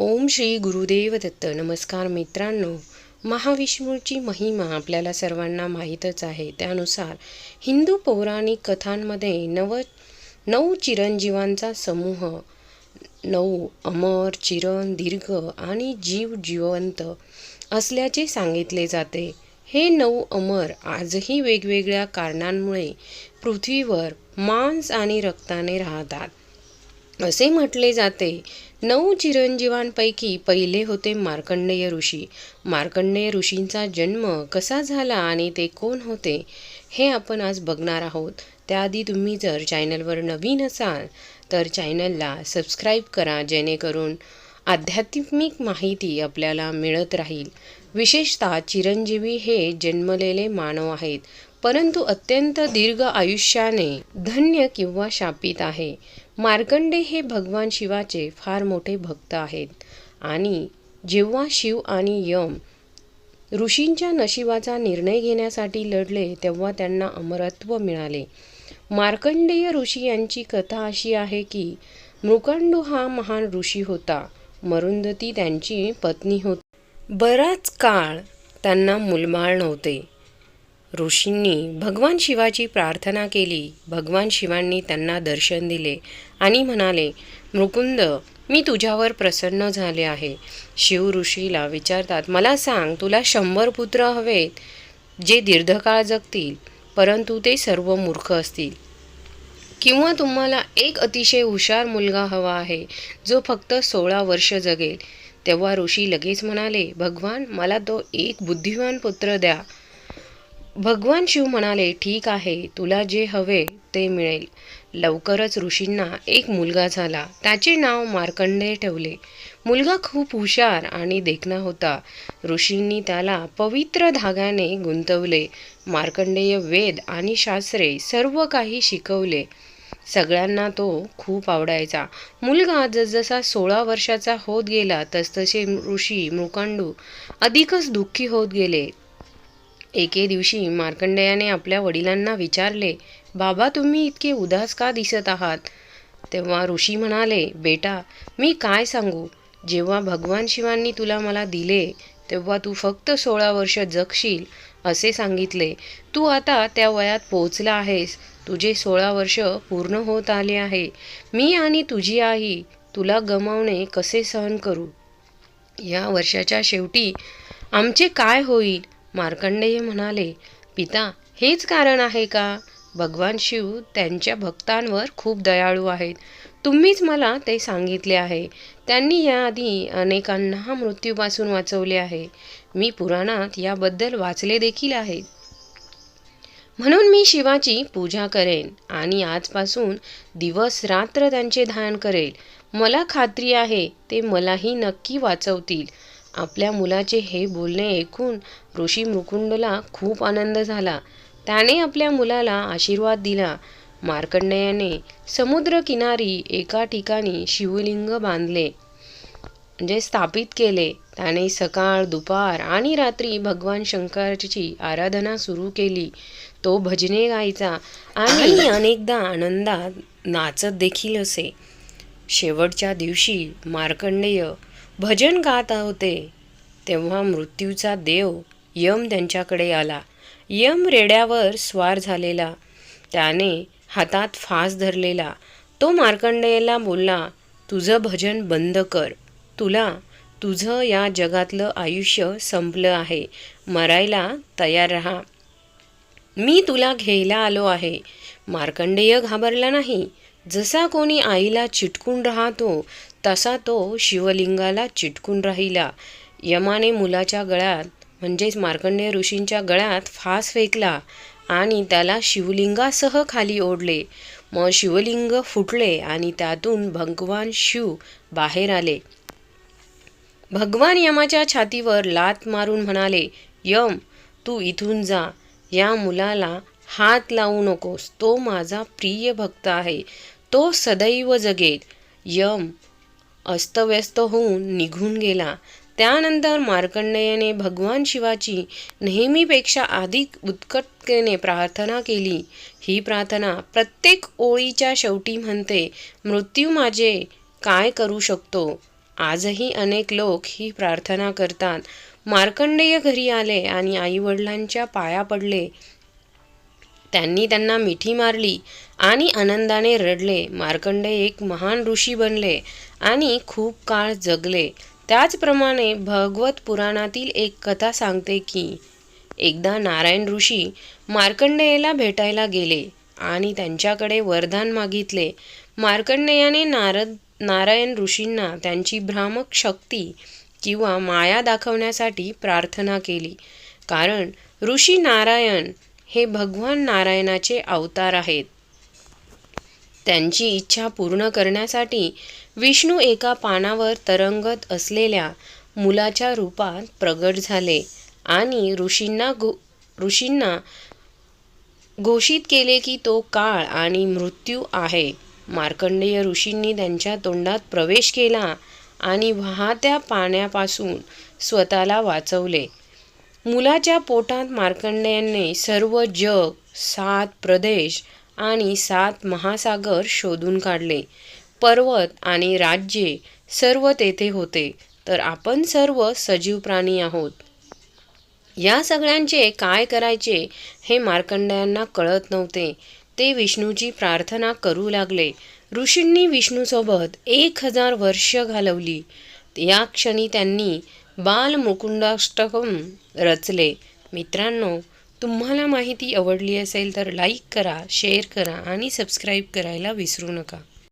ओम श्री गुरुदेव दत्त. नमस्कार मित्रांनो. महाविष्णूची महिमा आपल्याला सर्वांना माहीतच आहे. त्यानुसार हिंदू पौराणिक कथांमध्ये नऊ चिरंजीवांचा समूह, 9 अमर, चिरण, दीर्घ आणि जीव जिवंत असल्याचे सांगितले जाते. हे 9 अमर आजही वेगवेगळ्या कारणांमुळे पृथ्वीवर मांस आणि रक्ताने राहतात. असे म्हटले जाते. 9 चिरंजीवांपैकी पहिले होते मार्कंडेय ऋषी. मार्कंडेय ऋषींचा जन्म कसा झाला आणि ते कोण होते हे आपण आज बघणार आहोत. त्याआधी तुम्ही जर चॅनलवर नवीन असाल तर चॅनलला सबस्क्राईब करा, जेणेकरून आध्यात्मिक माहिती आपल्याला मिळत राहील. विशेषतः चिरंजीवी हे जन्मलेले मानव आहेत, परंतु अत्यंत दीर्घ आयुष्याने धन्य किंवा शापित आहे. मार्कंडे हे भगवान शिवाचे फार मोठे भक्त आहेत आणि जेव्हा शिव आणि यम ऋषींच्या नशिबाचा निर्णय घेण्यासाठी लढले तेव्हा त्यांना अमरत्व मिळाले. मार्कंडेय ऋषी यांची कथा अशी आहे की मृकंडू हा महान ऋषी होता. मरुंधती त्यांची पत्नी होती. बराच काळ त्यांना मुलबाळ नव्हते. ऋषींनी भगवान शिवाची प्रार्थना केली. भगवान शिवांनी त्यांना दर्शन दिले आणि म्हणाले, मृकुंद, मी तुझ्यावर प्रसन्न झाले आहे. शिव ऋषीला विचारतात, मला सांग, तुला 100 पुत्र हवेत जे दीर्घकाळ जगतील, परंतु ते सर्व मूर्ख असतील, किंवा तुम्हाला एक अतिशय हुशार मुलगा हवा आहे जो फक्त 16 वर्ष जगेल? तेव्हा ऋषी लगेच म्हणाले, भगवान, मला तो एक बुद्धिमान पुत्र द्या. भगवान शिव म्हणाले, ठीक आहे, तुला जे हवे ते मिळेल. लवकरच ऋषींना एक मुलगा झाला. त्याचे नाव मार्कंडेय ठेवले. मुलगा खूप हुशार आणि देखणा होता. ऋषींनी त्याला पवित्र धाग्याने गुंतवले. मार्कंडेय वेद आणि शास्त्रे सर्व काही शिकवले. सगळ्यांना तो खूप आवडायचा. मुलगा जसजसा 16 वर्षाचा होत गेला तसतसे ऋषी मृकंडू अधिकच दुःखी होत गेले. एके दिवशी मार्कंडेयाने आपल्या वडिलांना विचारले, बाबा, तुम्ही इतके उदास का दिसत आहात? तेव्हा ऋषी म्हणाले, बेटा, मी काय सांगू, जेव्हा भगवान शिवांनी तुला मला दिले तेव्हा तू फक्त 16 वर्ष जगशील असे सांगितले. तू आता त्या वयात पोहोचला आहेस. तुझे 16 वर्ष पूर्ण होत आले आहे. मी आणि तुझी आई तुला गमावणे कसे सहन करू? या वर्षाच्या शेवटी आमचे काय होईल? मार्कंडेय म्हणाले, पिता, हेच कारण आहे का? भगवान शिव त्यांच्या भक्तांवर खूप दयाळू आहेत. तुम्हीच मला ते सांगितले आहे. त्यांनी याआधी अनेकांना मृत्यूपासून वाचवले आहे. मी पुराणात याबद्दल वाचले देखील आहे. म्हणून मी शिवाची पूजा करेन आणि आजपासून दिवस रात्र त्यांचे ध्यान करेल. मला खात्री आहे ते मलाही नक्की वाचवतील. आपल्या मुलाचे हे बोलणे ऐकून ऋषी मृकुंडला खूप आनंद झाला. त्याने आपल्या मुलाला आशीर्वाद दिला. मार्कंडेयाने समुद्रकिनारी एका ठिकाणी शिवलिंग बांधले, म्हणजे स्थापित केले. त्याने सकाळ, दुपार आणि रात्री भगवान शंकराची आराधना सुरू केली. तो भजने गायचा आणि अनेकदा आनंदात नाचत देखील असे. शेवटच्या दिवशी मार्कंडेय भजन गात होते तेव्हा मृत्यूचा देव यम त्यांच्याकडे आला. यम रेड्यावर स्वार झालेला, त्याने हातात फास धरलेला. तो मार्कंडेयाला बोलला, तुझं भजन बंद कर. तुझं या जगातलं आयुष्य संपलं आहे. मरायला तयार राहा. मी तुला घ्यायला आलो आहे. मार्कंडेय घाबरला नाही. जसा कोणी आईला चिटकून राहतो तसा तो शिवलिंगाला चिटकून राहिला. यमाने मुलाच्या गळ्यात, म्हणजेच मार्कंडेय ऋषींच्या गळ्यात फास फेकला आणि त्याला शिवलिंगासह खाली ओढले. मग शिवलिंग फुटले आणि त्यातून भगवान शिव बाहेर आले. भगवान यमाच्या छातीवर लाथ मारून म्हणाले, यम, तू इथून जा. या मुलाला हात लावू नकोस. तो माझा प्रिय भक्त आहे. तो सदैव जगेल. यम अस्तव्यस्त होऊन निघून गेला. त्यानंतर मार्कंडेयाने भगवान शिवाची नेहमीपेक्षा अधिक उत्कटतेने प्रार्थना केली. ही प्रार्थना प्रत्येक ओळीच्या शेवटी म्हणते, मृत्यू माझे काय करू शकतो आजही अनेक लोक ही प्रार्थना करतात. मार्कंडेय घरी आले आणि आईवडिलांच्या पाया पडले. त्यांनी त्यांना मिठी मारली आणि आनंदाने रडले. मार्कंडेय एक महान ऋषी बनले आणि खूप काळ जगले. त्याचप्रमाणे भागवत पुराणातील एक कथा सांगते की एकदा नारायण ऋषी मार्कंडेयाला भेटायला गेले आणि त्यांच्याकडे वरदान मागितले. मार्कंडेयाने नारायण ऋषींना त्यांची भ्रामक शक्ती किंवा माया दाखवण्यासाठी प्रार्थना केली. कारण ऋषी नारायण हे भगवान नारायणाचे अवतार आहेत. त्यांची इच्छा पूर्ण करण्यासाठी विष्णू एका पानावर तरंगत असलेल्या मुलाच्या रूपात प्रगट झाले आणि ऋषींना घोषित केले की तो काळ आणि मृत्यू आहे. मार्कंडेय ऋषींनी त्यांच्या तोंडात प्रवेश केला आणि वाहत्या पाण्यापासून स्वतःला वाचवले. मुलाच्या पोटात मार्कंडेयाने सर्व जग, 7 प्रदेश आणि 7 महासागर शोधून काढले. पर्वत आणि राज्ये सर्व तेथे होते. तर आपण सर्व सजीव प्राणी आहोत. या सगळ्यांचे काय करायचे हे मार्कंडेयांना कळत नव्हते. ते विष्णूची प्रार्थना करू लागले. ऋषींनी विष्णूसोबत 1000 वर्ष घालवली. या क्षणी त्यांनी बालमुकुंडाष्टकम रचले. मित्रांनो, तुम्हाला माहिती आवडली असेल तर लाईक करा, शेअर करा आणि सबस्क्राईब करायला विसरू नका.